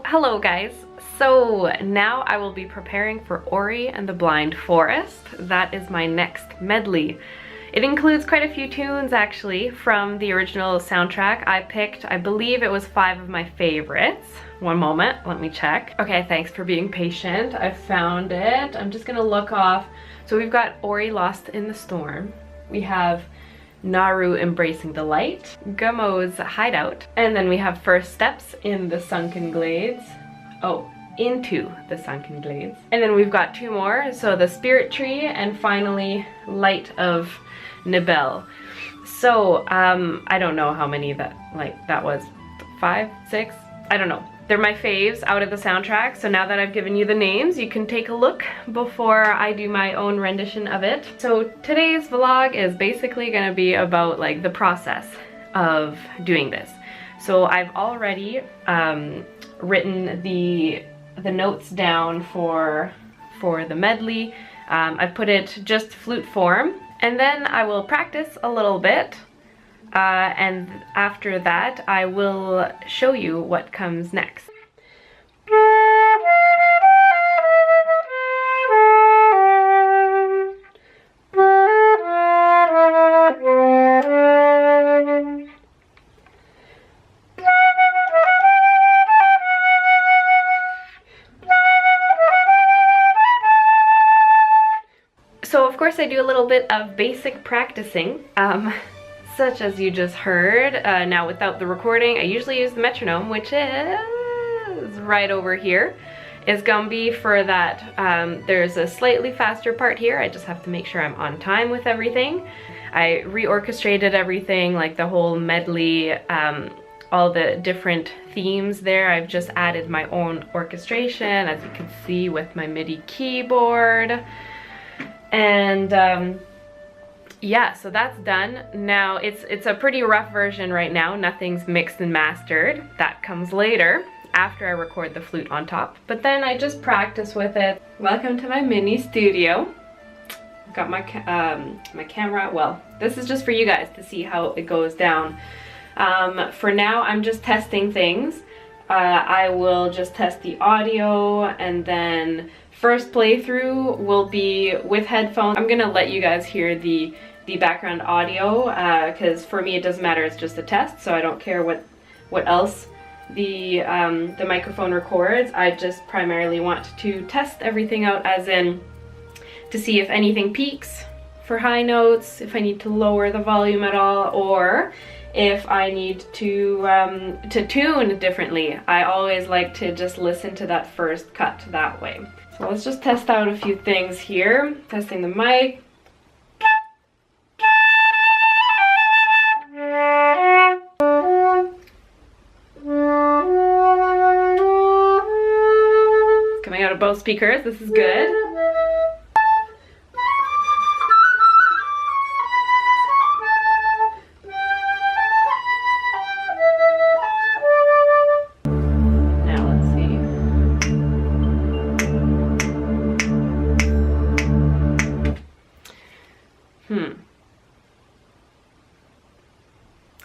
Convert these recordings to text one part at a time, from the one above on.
Hello guys. So now I will be preparing for Ori and the Blind Forest. That is my next medley. It includes quite a few tunes actually from the original soundtrack. I picked, I believe it was 5 of my favorites. One moment, let me check. Okay, thanks for being patient. I found it. I'm just gonna look off. So we've got Ori Lost in the Storm. We have Naru Embracing the Light, Gummo's Hideout, and then we have First Steps in the Sunken Glades. Oh, Into the Sunken Glades. And then we've got 2 more, so the Spirit Tree, and finally Light of Nibel. So, I don't know how many that was, 5, 6? I don't know. They're my faves out of the soundtrack, so now that I've given you the names, you can take a look before I do my own rendition of it. So today's vlog is basically gonna be about like the process of doing this. So I've already written the notes down for the medley. I've put it just flute form, and then I will practice a little bit. And after that, I will show you what comes next. So of course I do a little bit of basic practicing. Such as you just heard. Now without the recording, I usually use the metronome, which is right over here. It's gonna be for that, there's a slightly faster part here. I just have to make sure I'm on time with everything. I reorchestrated everything, like the whole medley, all the different themes there. I've just added my own orchestration, as you can see with my MIDI keyboard. And yeah, so that's done. Now it's a pretty rough version right now. Nothing's mixed and mastered. That comes later after I record the flute on top. But then I just practice with it. Welcome to my mini studio. Got my my camera. Well, this is just for you guys to see how it goes down. For now, I'm just testing things. I will just test the audio, and then first playthrough will be with headphones. I'm gonna let you guys hear the background audio because for me it doesn't matter, it's just a test, so I don't care what else the microphone records. I just primarily want to test everything out, as in to see if anything peaks for high notes, if I need to lower the volume at all, or if I need to tune differently. I always like to just listen to that first cut that way. So let's just test out a few things here. Testing the mic. Coming out of both speakers, this is good.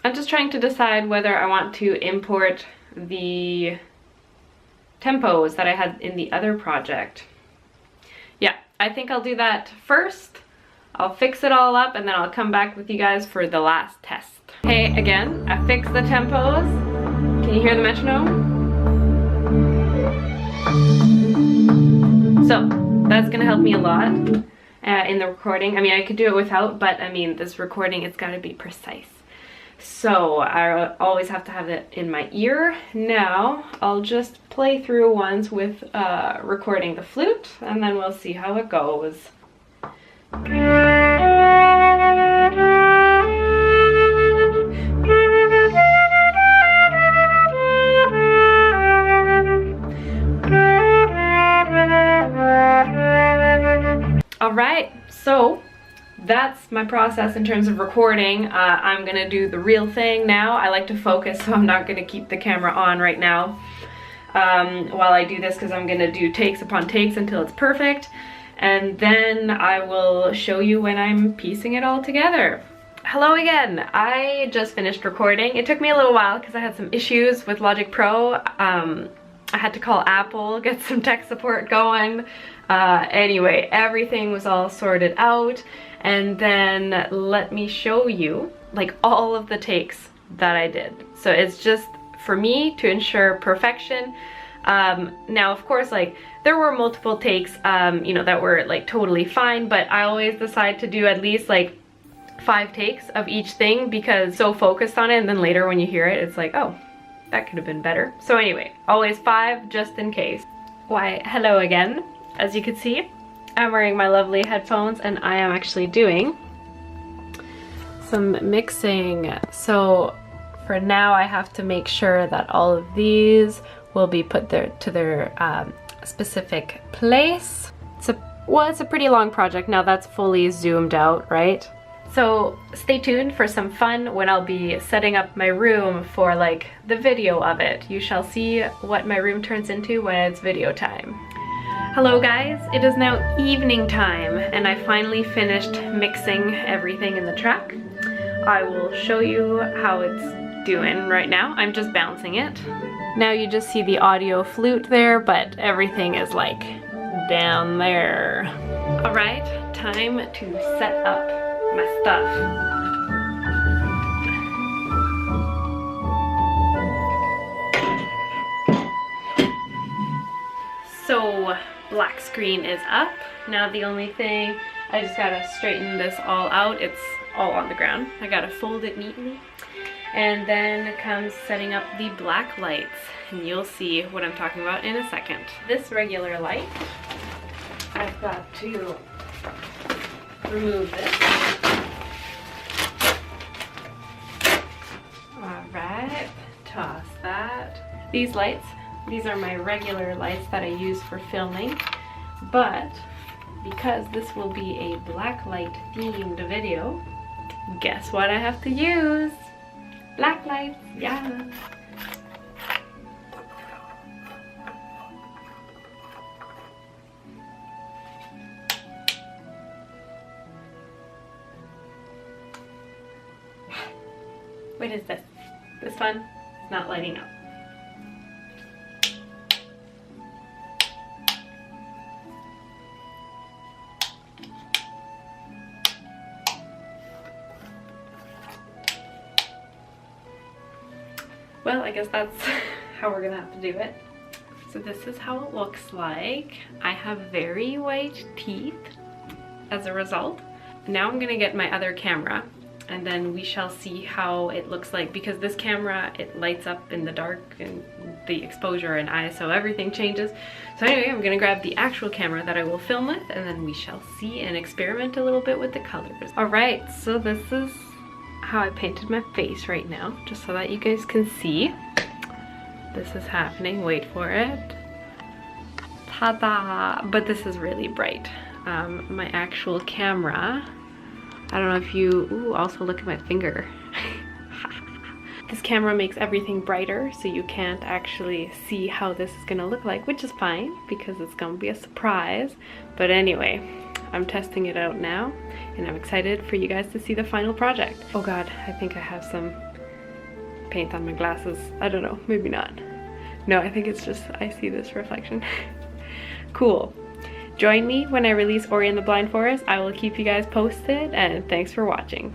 I'm just trying to decide whether I want to import the tempos that I had in the other project. Yeah, I think I'll do that first. I'll fix it all up and then I'll come back with you guys for the last test. Hey, again, I fixed the tempos. Can you hear the metronome? So that's gonna help me a lot in the recording. I mean, I could do it without, but I mean, this recording, it's gotta be precise. So I always have to have it in my ear. Now I'll just play through ones with recording the flute, and then we'll see how it goes. All right, so that's my process in terms of recording. I'm gonna do the real thing now. I like to focus, so I'm not gonna keep the camera on right now while I do this, because I'm gonna do takes upon takes until it's perfect, and then I will show you when I'm piecing it all together. Hello again. I just finished recording. It took me a little while because I had some issues with Logic Pro. I had to call Apple, get some tech support going. Anyway, everything was all sorted out. And then let me show you like all of the takes that I did. So it's just for me to ensure perfection. Now of course, like there were multiple takes, you know, that were like totally fine, but I always decide to do at least like 5 takes of each thing because so focused on it, and then later when you hear it, it's like, oh, that could have been better. So anyway, always 5 just in case. Why, hello again. As you can see, I'm wearing my lovely headphones and I am actually doing some mixing. So for now, I have to make sure that all of these will be put to their specific place. It's a pretty long project. Now that's fully zoomed out, right? So stay tuned for some fun when I'll be setting up my room for like the video of it. You shall see what my room turns into when it's video time. Hello guys, it is now evening time and I finally finished mixing everything in the track. I will show you how it's doing right now. I'm just bouncing it. Now you just see the audio flute there, but everything is like down there. All right, time to set up my stuff. So black screen is up. Now the only thing, I just gotta straighten this all out. It's all on the ground. I gotta fold it neatly. And then comes setting up the black lights. And you'll see what I'm talking about in a second. This regular light, I've got to remove this. Alright, toss that. These lights, these are my regular lights that I use for filming, but because this will be a black light themed video, guess what I have to use? Black lights, yeah. What is this? This one is not lighting up. Well, I guess that's how we're gonna have to do it. So this is how it looks like. I have very white teeth as a result. Now I'm gonna get my other camera and then we shall see how it looks like, because this camera, it lights up in the dark and the exposure and ISO, everything changes. So anyway, I'm gonna grab the actual camera that I will film with and then we shall see and experiment a little bit with the colors. All right, so this is how I painted my face right now, just so that you guys can see. This is happening, wait for it. Ta-da! But this is really bright. My actual camera, I don't know if you, ooh, also look at my finger. This camera makes everything brighter, so you can't actually see how this is gonna look like, which is fine, because it's gonna be a surprise. But anyway, I'm testing it out now, and I'm excited for you guys to see the final project. Oh god, I think I have some paint on my glasses. I don't know, maybe not. No, I think it's just, I see this reflection. Cool. Join me when I release Ori and the Blind Forest. I will keep you guys posted, and thanks for watching.